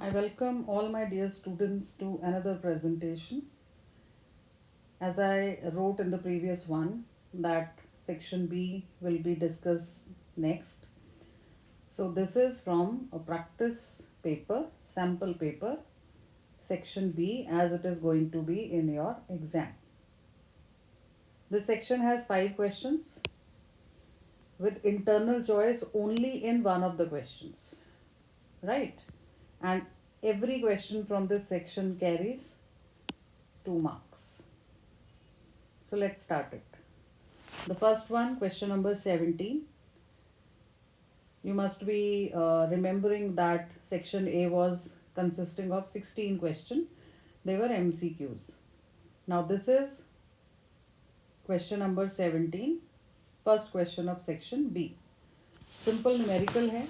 I welcome all my dear students to another presentation. As I wrote in the previous one, that section B will be discussed next. So this is from a practice paper, sample paper, section B, as it is going to be in your exam. This section has 5 questions with internal choice only in one of the questions, right? And every question from this section carries 2 marks. So let's start it. The first one, question number 17. You must be remembering that section A was consisting of 16 questions. They were MCQs. Now this is question number 17, first question of section B. Simple numerical hai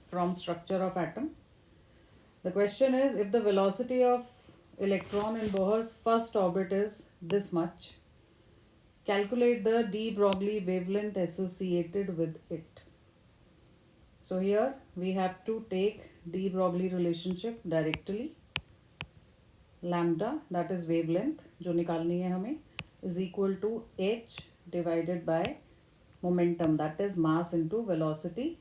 from structure of atom. The question is, if the velocity of electron in Bohr's first orbit is this much, calculate the de Broglie wavelength associated with it. So here we have to take de Broglie relationship directly. Lambda, that is wavelength जो निकालनी है हमें, is equal to h divided by momentum, that is mass into velocity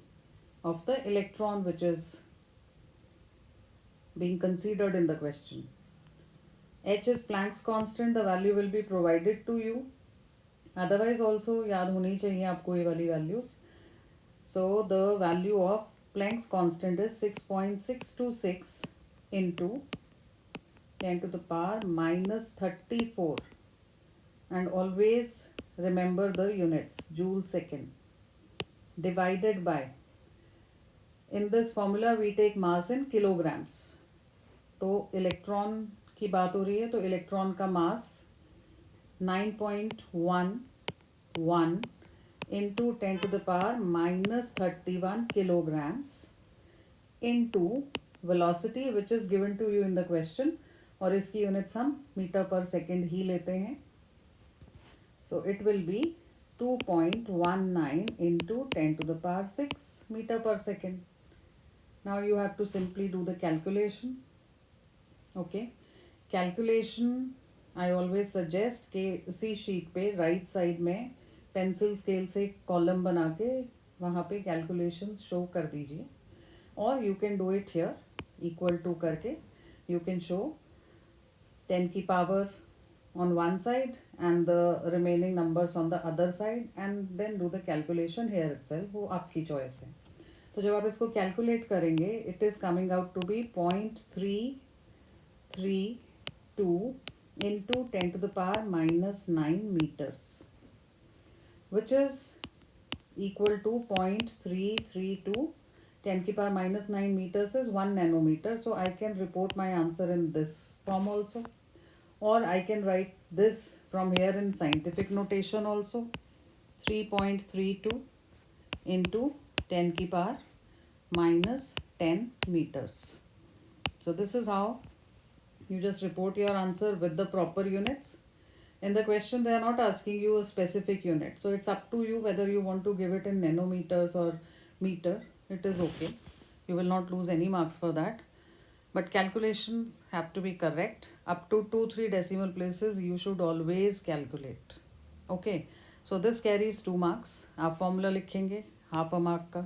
of the electron which is being considered in the question. H is Planck's constant, the value will be provided to you. Otherwise also याद होनी चाहिए आपको ये वाली values. So the value of Planck's constant is 6.626 into 10 to the power minus 34, and always remember the units, joule second, divided by, in this formula we take mass in kilograms. तो electron की बात हो रही है तो electron का मास 9.11 into 10 to the power minus 31 kilograms into velocity which is given to you in the question, और इसकी यूनिट्स हम मीटर पर सेकेंड ही लेते हैं. So it will be 2.19 into 10 to the power 6 meter per second. Now you have to simply do the calculation. Okay, calculation I always suggest कि उसी sheet पे right side में पेंसिल स्केल से column बना के वहाँ पे कैलकुलेशन शो कर दीजिए, और you can do it here equal to करके यू कैन शो 10 की power on one side and the remaining numbers on the other side, and then do the calculation here itself. वो आपकी choice है. तो जब आप इसको calculate करेंगे, it is coming out to be 0.332 into 10 to the power minus 9 meters, which is equal to 0.332. 10 की power minus 9 meters is 1 nanometer. So I can report my answer in this form also. Or I can write this from here in scientific notation also. 3.32 into 10 की power minus 10 meters. So this is how you just report your answer with the proper units. In the question they are not asking you a specific unit. So it's up to you whether you want to give it in nanometers or meter. It is okay. You will not lose any marks for that. But calculations have to be correct. Up to 2-3 decimal places you should always calculate. Okay. So this carries 2 marks. आप formula लिखेंगे half a mark का.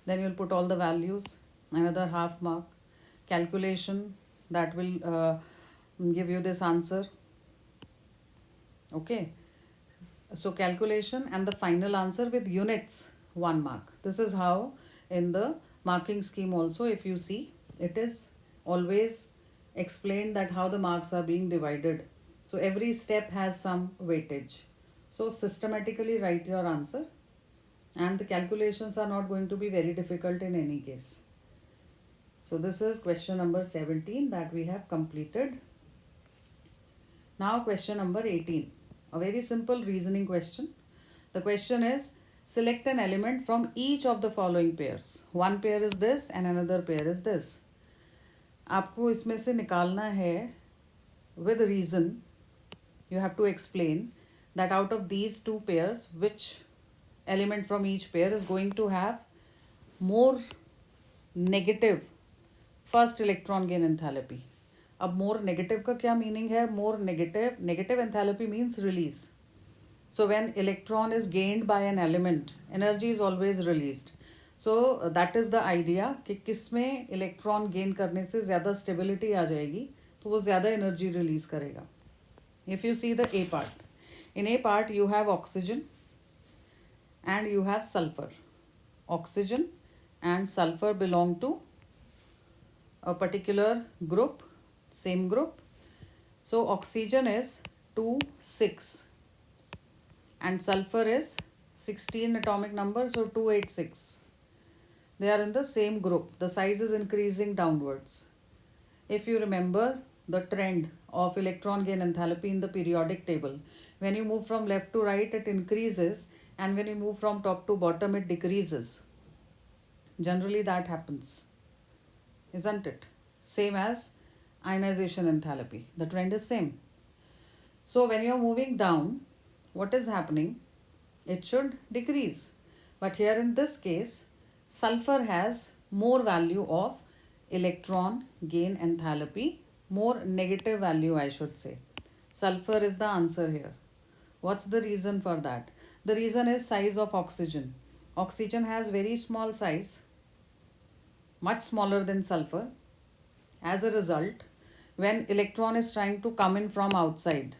Then you will put all the values, another half mark. Calculation, that will give you this answer. Okay. So calculation and the final answer with units, 1 mark. This is how in the marking scheme also, if you see, it is always explained that how the marks are being divided. So every step has some weightage. So systematically write your answer, and the calculations are not going to be very difficult in any case. So this is question number 17 that we have completed. Now question number 18, a very simple reasoning question. The question is, select an element from each of the following pairs. One pair is this and another pair is this. आपको इसमें से निकालना है with reason. You have to explain that out of these two pairs, which element from each pair is going to have more negative first electron gain enthalpy. अब more negative का क्या meaning है? More negative enthalpy means release. So when electron is gained by an element, energy is always released. So that is the idea कि किस में electron gain करने से ज़्यादा स्टेबिलिटी आ जाएगी तो वो ज़्यादा एनर्जी रिलीज करेगा. If you see the A part, in A part you have oxygen and you have sulfur. Oxygen and sulfur belong to a particular group, same group. So oxygen is 2, 6 and sulfur is 16 atomic number, so 286. They are in the same group. The size is increasing downwards. If you remember the trend of electron gain enthalpy in the periodic table, when you move from left to right it increases, and when you move from top to bottom it decreases. Generally that happens, isn't it? Same as ionization enthalpy, the trend is same. So when you are moving down, what is happening? It should decrease. But here in this case, sulfur has more value of electron gain enthalpy, more negative value I should say. Sulfur is the answer here. What's the reason for that? The reason is size of oxygen. Oxygen has very small size, much smaller than sulfur. As a result, when electron is trying to come in from outside,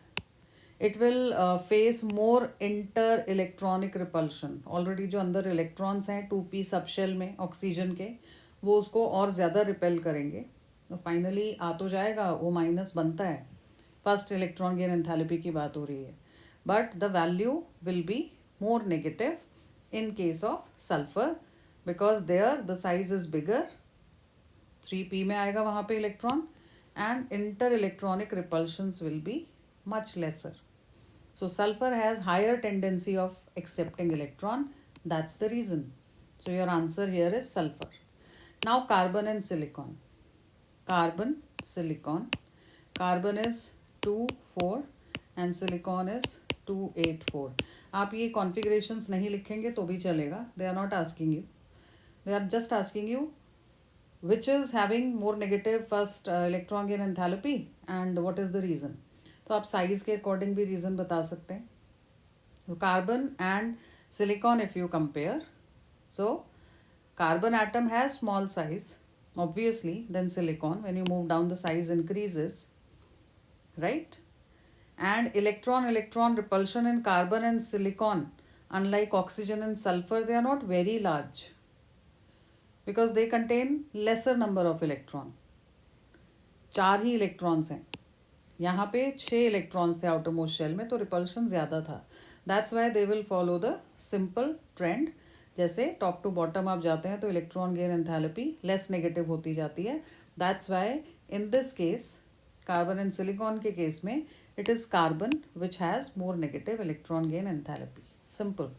it will face more inter electronic repulsion. Already जो अंदर electrons हैं 2p subshell में oxygen के, वो उसको और ज़्यादा repel करेंगे. तो फाइनली आ तो जाएगा, वो माइनस बनता है. फर्स्ट इलेक्ट्रॉन गेन एंथैल्पी की बात हो रही है, but the value will be more negative in case of sulphur because there the size is bigger. 3p में आएगा वहाँ पे electron, and inter electronic repulsions will be much lesser. So sulfur has higher tendency of accepting electron. That's the reason. So your answer here is sulfur. Now carbon and silicon. Carbon, silicon. Carbon is 2, 4 and silicon is 2, 8, 4. आप ये configurations नहीं लिखेंगे तो भी चलेगा. They are not asking you. They are just asking you which is having more negative first electron gain enthalpy and what is the reason. तो आप size के अकॉर्डिंग भी रीज़न बता सकते हैं. तो carbon and silicon if you compare, so carbon atom has small size obviously than silicon. When you move down the size increases, right? And electron repulsion in carbon and silicon, unlike oxygen and sulfur, they are not very large because they contain lesser number of electron. 4 he electrons हैं, यहाँ पे 6 electrons थे outer most shell में, तो repulsion ज़्यादा था. That's why they will follow the simple trend. जैसे top to bottom आप जाते हैं तो electron gain enthalpy less negative होती जाती है. That's why in this case carbon and silicon के केस में it is carbon which has more negative electron gain enthalpy. Simple.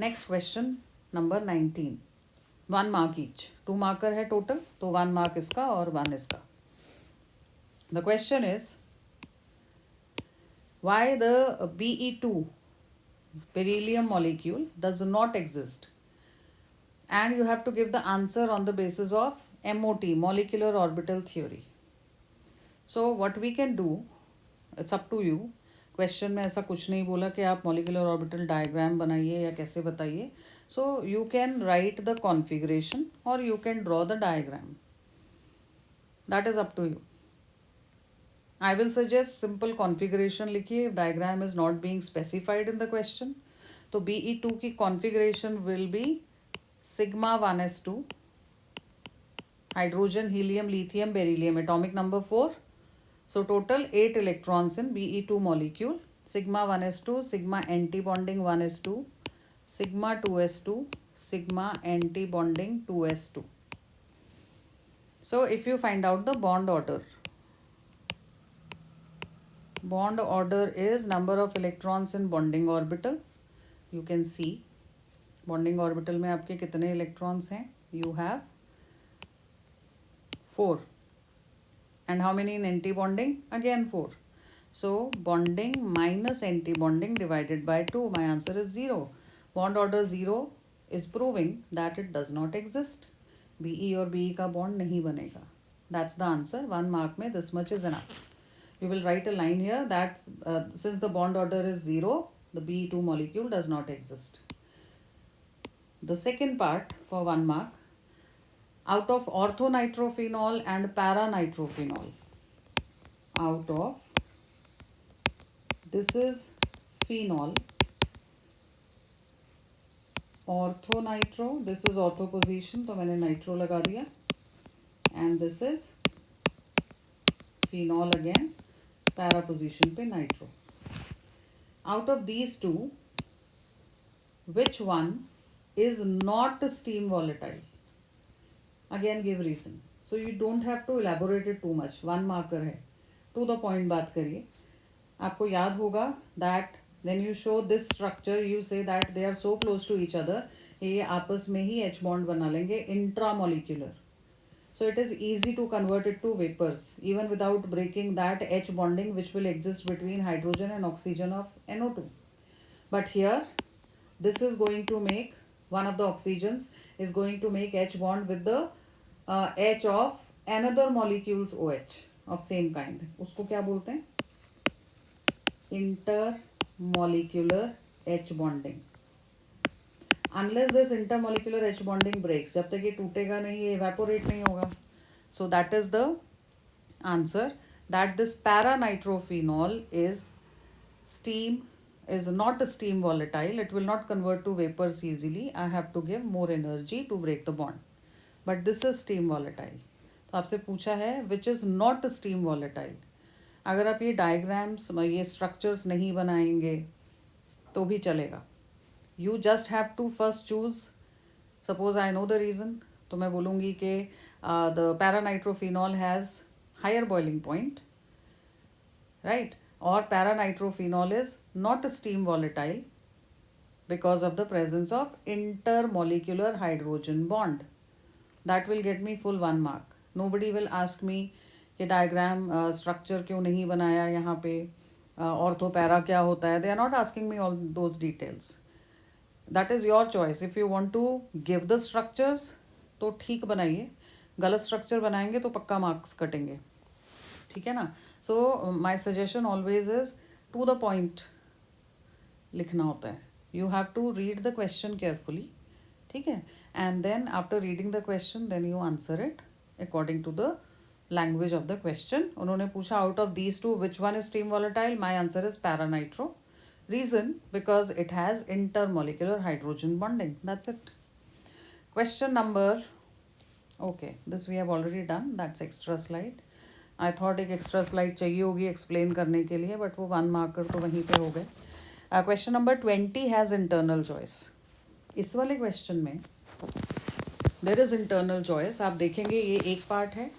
Next question number 19. 1 mark each. 2 marker है total, तो 1 mark इसका और 1 इसका. The question is why the Be2 beryllium molecule does not exist, and you have to give the answer on the basis of MOT, molecular orbital theory. So what we can do, it's up to you. Question में ऐसा कुछ नहीं बोला कि आप molecular orbital diagram बनाइए या कैसे बताइए. So you can write the configuration or you can draw the diagram. That is up to you. I will suggest simple configuration लिखिए if diagram is not being specified in the question. तो Be2 की configuration will be sigma 1s2, hydrogen, helium, lithium, beryllium, atomic number 4. So total 8 electrons in Be2 molecule. Sigma 1s2, sigma anti-bonding 1s2, sigma 2s2, sigma anti-bonding 2s2. So if you find out the bond order, bond order is number of electrons in bonding orbital. You can see bonding orbital में आपके कितने electrons हैं. You have 4. And how many in anti-bonding? Again 4. So bonding minus anti-bonding divided by 2. My answer is 0. Bond order 0 is proving that it does not exist. BE और BE का bond नहीं बनेगा. That's the answer. 1 mark में this much is enough. You will write a line here that since the bond order is 0, the BE2 molecule does not exist. The second part for 1 mark, out of orthonitrophenol and paranitrophenol, out of, this is phenol, orthonitro, this is ortho position तो मैंने nitro लगा दिया, and this is phenol again, para position पे nitro. Out of these two, which one is not steam volatile? Again give reason. So you don't have to elaborate it too much. 1 marker है, to the point बात करिए. आपको याद होगा that when you show this structure you say that they are so close to each other, ये आपस में ही H bond बना लेंगे intramolecular. So it is easy to convert it to vapors even without breaking that H bonding which will exist between hydrogen and oxygen of NO2. But here this is going to make, one of the oxygens is going to make H bond with the H of another molecules OH of same kind. उसको क्या बोलते हैं? Intermolecular H bonding. Unless this intermolecular H bonding breaks, जब तक ये टूटेगा नहीं, ये evaporate नहीं होगा. So that is the answer, that this paranitrophenol is not steam volatile. It will not convert to vapors easily. I have to give more energy to break the bond. But this is steam volatile. तो आपसे पूछा है which is not steam volatile. अगर आप ये diagrams, ये structures नहीं बनाएंगे तो भी चलेगा. You just have to first choose. Suppose I know the reason, तो मैं बोलूँगी कि the paranitrophenol has higher boiling point, right, और paranitrophenol is not steam volatile because of the presence of intermolecular hydrogen bond. That will get me full 1 mark. Nobody will ask me कि diagram structure क्यों नहीं बनाया यहाँ पे, ortho para क्या होता है. They are not asking me all those details. That is your choice. If you want to give the structures तो ठीक बनाइए, गलत स्ट्रक्चर बनाएंगे तो पक्का मार्क्स कटेंगे. ठीक है ना. So my suggestion always is to the point लिखना होता है. You have to read the question carefully, ठीक है, and then after reading the question then you answer it according to the language of the question. उन्होंने पूछा out of these two which one is steam volatile. My answer is paranitro. Reason because it has intermolecular hydrogen bonding. That's it. Question number, okay, this we have already done. That's extra slide. I thought एक extra slide चाहिए होगी explain करने के लिए, but वो 1 marker तो वहीं पे हो गए. Question number 20 has internal choice. इस वाले क्वेश्चन में देर इज़ इंटरनल चॉइस. आप देखेंगे ये एक पार्ट है,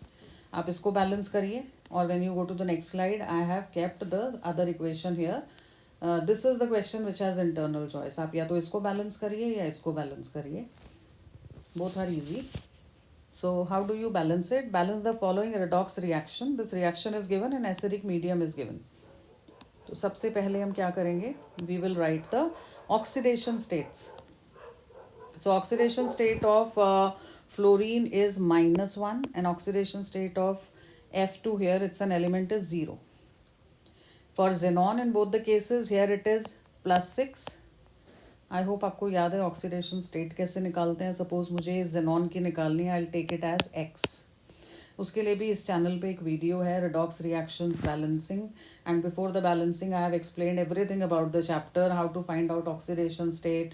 आप इसको बैलेंस करिए, और when you go to the next slide I have kept the other equation here. This is the question which has internal choice. आप या तो इसको बैलेंस करिए या इसको बैलेंस करिए. Both are easy. So how do you balance it? Balance the following redox reaction. This reaction is given and acidic medium is given. तो सबसे पहले हम क्या करेंगे? We will write the oxidation states. So oxidation state of fluorine is -1 and oxidation state of F2 here, it's an element, is 0. For xenon in both the cases, here it is +6. I hope आपको याद है oxidation state कैसे निकालते हैं. Suppose मुझे xenon की निकालनी है, I will take it as x. उसके लिए भी इस चैनल पे एक वीडियो है, redox reactions balancing, and before the balancing I have explained everything about the chapter, how to find out oxidation state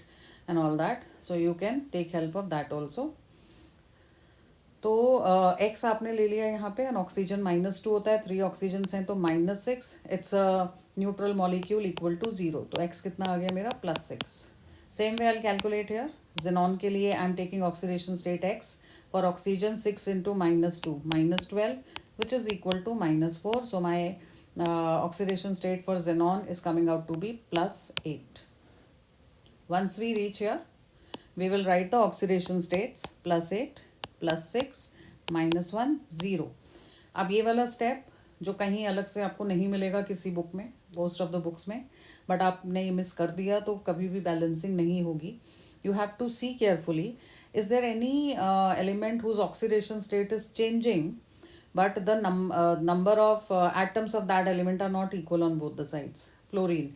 and all that. So you can take help of that also. तो x आपने ले लिया यहाँ पे, and oxygen -2 होता है, 3 oxygens हैं तो -6. It's a neutral molecule equal to 0. तो एक्स कितना आ गया मेरा? +6. Same way I'll calculate here. Xenon के लिए I'm taking oxidation state X. For oxygen 6 into -2, -12, which is equal to -4. So my oxidation state for xenon is coming out to be +8. Once we reach here, we will write the oxidation states +8, +6, -1, 0. अब ये वाला step जो कहीं अलग से आपको नहीं मिलेगा किसी बुक में, मोस्ट ऑफ द बुक्स में, बट आपने ये मिस कर दिया तो कभी भी बैलेंसिंग नहीं होगी. You have to see carefully Is there any element whose oxidation state is changing, but the number of atoms of that element are not equal on both the sides? Fluorine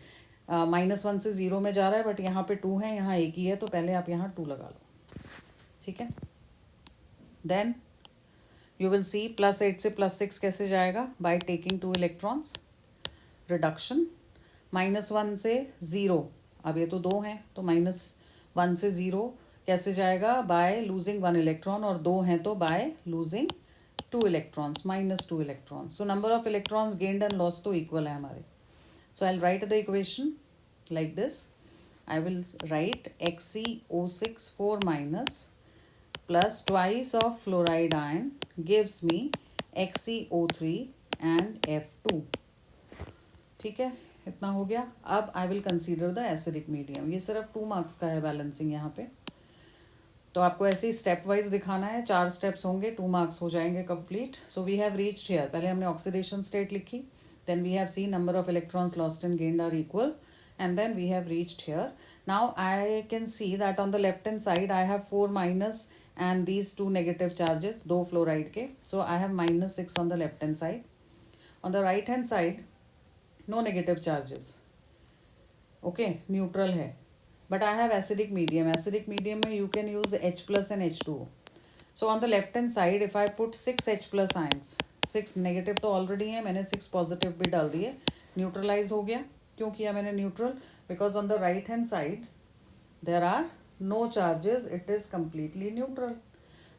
-1 से 0 में जा रहा है, but यहाँ पे 2 है, यहाँ एक ही है, तो पहले आप यहाँ 2 लगा लो, ठीक है. देन यू विल सी +8 से +6 कैसे जाएगा, बाय टेकिंग 2 इलेक्ट्रॉन्स. रिडक्शन -1 से 0, अब ये तो 2 हैं, तो -1 से 0 कैसे जाएगा, बाय लूजिंग 1 इलेक्ट्रॉन, और 2 हैं तो by losing 2 electrons, -2 electrons. So number of electrons gained and loss तो इक्वल है हमारे. So I'll write the equation like this. I will write XeO6 4 minus plus twice of fluoride ion gives me XeO3 and F2. ठीक है, इतना हो गया. अब I will consider the acidic medium. ये सिर्फ 2 मार्क्स का है बैलेंसिंग यहाँ पे, तो आपको ऐसे ही स्टेप वाइज दिखाना है. 4 स्टेप्स होंगे, 2 मार्क्स हो जाएंगे complete. So we have reached here. पहले हमने ऑक्सीडेशन स्टेट लिखी, then we have seen number of electrons lost and gained are equal, and then we have reached here. Now I can see that on the left hand side I have 4 minus and these 2 negative charges, दो fluoride के, so I have -6 on the left hand side. On the right hand side no negative charges, okay, neutral है, but I have acidic medium. Acidic medium में you can use H plus and H2O. So on the left hand side if I put 6 H plus ions, 6 negative तो already है, मैंने 6 positive भी डाल दिए, neutralise हो गया. क्यों किया मैंने neutral, because on the right hand side there are no charges, it is completely neutral.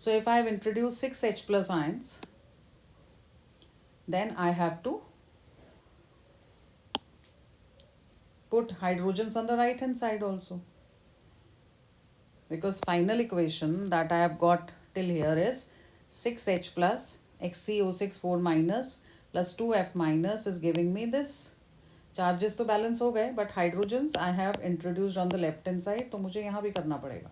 So if I have introduce 6 H plus ions, then I have to put hydrogens on the right hand side also, because final equation that I have got till here is 6H plus XeO6 4 minus plus 2F minus is giving me this. Charges तो balance हो गए, but hydrogens I have introduced on the left hand side, तो मुझे यहाँ भी करना पड़ेगा.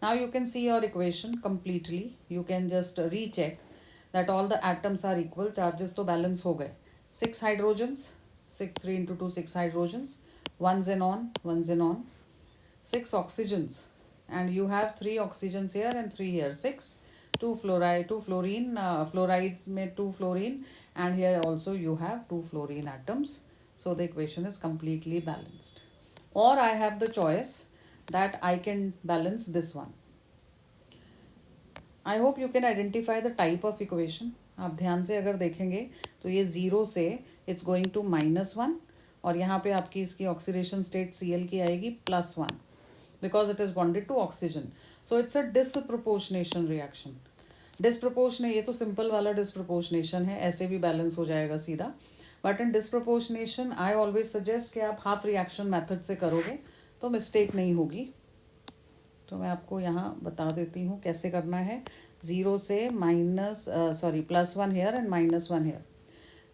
Now you can see your equation completely. You can just recheck that all the atoms are equal. Charges तो बैलेंस हो गए. 6 hydrogens, 6 3 into 2 6 hydrogens, 1 xenon 1 xenon, 6 oxygens, and you have 3 oxygens here and 3 here, 6, 2 fluoride, 2 fluorine, fluorides में 2 fluorine, and here also you have 2 fluorine atoms. So the equation is completely balanced. Or I have the choice that I can balance this one. I hope you can identify the type of equation. आप ध्यान से अगर देखेंगे तो ये 0 से it's going to -1, और यहाँ पे आपकी इसकी ऑक्सीडेशन स्टेट Cl की आएगी +1, because it is bonded to oxygen. So it's a disproportionation reaction. डिस्प्रपोर्शने, ये तो सिंपल वाला डिस्प्रपोर्शनेशन है, ऐसे भी बैलेंस हो जाएगा सीधा. But in disproportionation I always suggest कि आप हाफ रिएक्शन मेथड से करोगे तो मिस्टेक नहीं होगी. तो मैं आपको यहाँ बता देती हूँ कैसे करना है. 0 से +1 हेयर एंड -1 हेयर.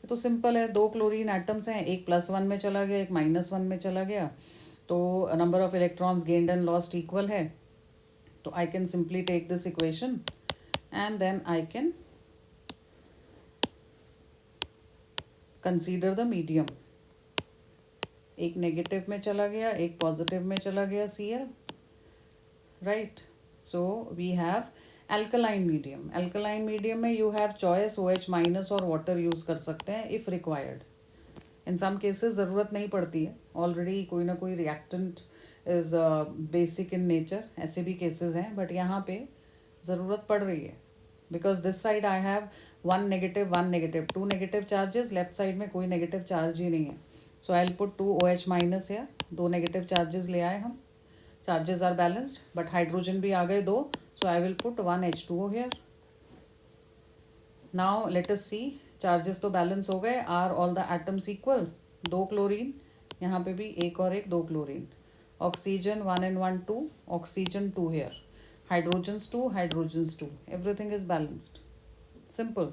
तो सिंपल है, 2 क्लोरीन एटम्स हैं, एक +1 में चला गया, एक -1 में चला गया, तो number of electrons gained and lost equal है. तो I can simply take this equation and then I can consider the medium. एक नेगेटिव में चला गया, एक पॉजिटिव में चला गया Cl, right? So we have alkaline medium. Alkaline medium में you have choice OH minus और water use कर सकते हैं if required. In some cases ज़रूरत नहीं पड़ती है, already कोई ना कोई reactant is basic in nature, ऐसे भी cases हैं, but यहाँ पे ज़रूरत पड़ रही है, because this side I have 1 negative 1 negative, 2 negative charges, left side में कोई नेगेटिव चार्ज ही नहीं है. So I will put 2 OH minus है, 2 नेगेटिव चार्जेस ले आए हम, charges are balanced, but hydrogen भी आ गए 2, so I will put 1 H2O here. Now let us see, charges तो बैलेंस हो गए. Are all the atoms equal? 2 chlorine, यहाँ पे भी एक और एक, 2 chlorine. Oxygen 1 and 1 2, oxygen 2 here, hydrogens 2, hydrogens 2, everything is balanced. Simple.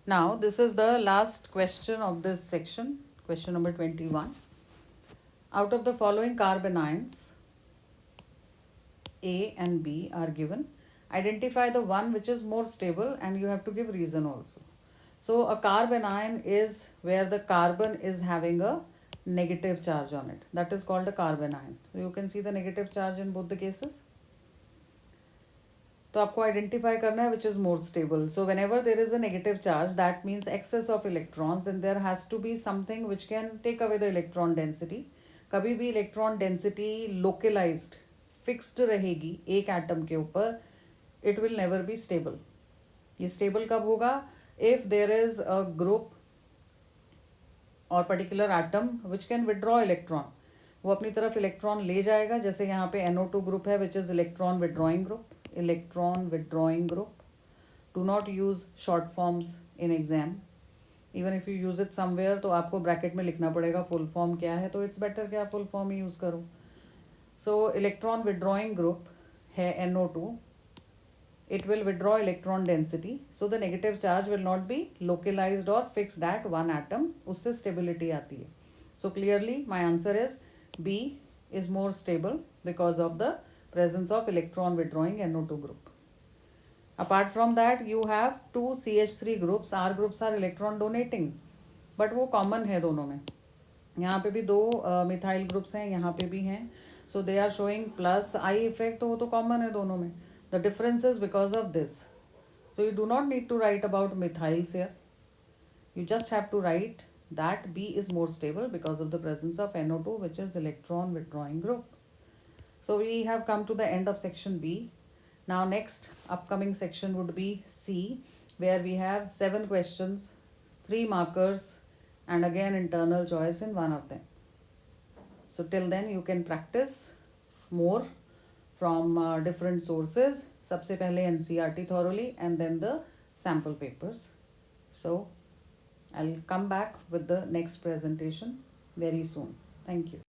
Now this is the last question of this section, question number 21. Out of the following carbon ions, A and B are given. Identify the one which is more stable, and you have to give reason also. So a carbon ion is where the carbon is having a negative charge on it. That is called a carbon ion. So you can see the negative charge in both the cases. तो आपको identify करना है which is more stable. So whenever there is a negative charge that means excess of electrons, then there has to be something which can take away the electron density. कभी भी electron density localised fixed रहेगी एक atom के ऊपर, it will never be stable. ये stable कब होगा? If there is a group और particular atom which can withdraw electron, वो अपनी तरफ इलेक्ट्रॉन ले जाएगा. जैसे यहाँ पे NO2 ग्रुप है which is electron withdrawing group. Electron withdrawing group. Do not use short forms in exam. Even if you use it somewhere तो आपको ब्रैकेट में लिखना पड़ेगा फुल फॉर्म क्या है, तो इट्स बेटर कि आप फुल फॉर्म ही यूज करो. सो इलेक्ट्रॉन विड्रॉइंग ग्रुप है NO2. It will withdraw electron density, so the negative charge will not be localized or fixed at one atom. उससे stability आती है. So clearly my answer is B is more stable because of the presence of electron withdrawing NO2 group. Apart from that you have two CH3 groups. R groups are electron donating, but वो common है दोनों में. यहाँ पे भी दो methyl groups हैं, यहाँ पे भी हैं. So they are showing plus I effect, तो वो तो कॉमन है दोनों में. The difference is because of this. So you do not need to write about methyls here. You just have to write that B is more stable because of the presence of NO2, which is electron withdrawing group. So we have come to the end of section B. Now next upcoming section would be C, where we have 7 questions, 3 markers, and again internal choice in one of them. So till then you can practice more from different sources. सबसे पहले NCERT thoroughly and then the sample papers. So I'll come back with the next presentation very soon. Thank you.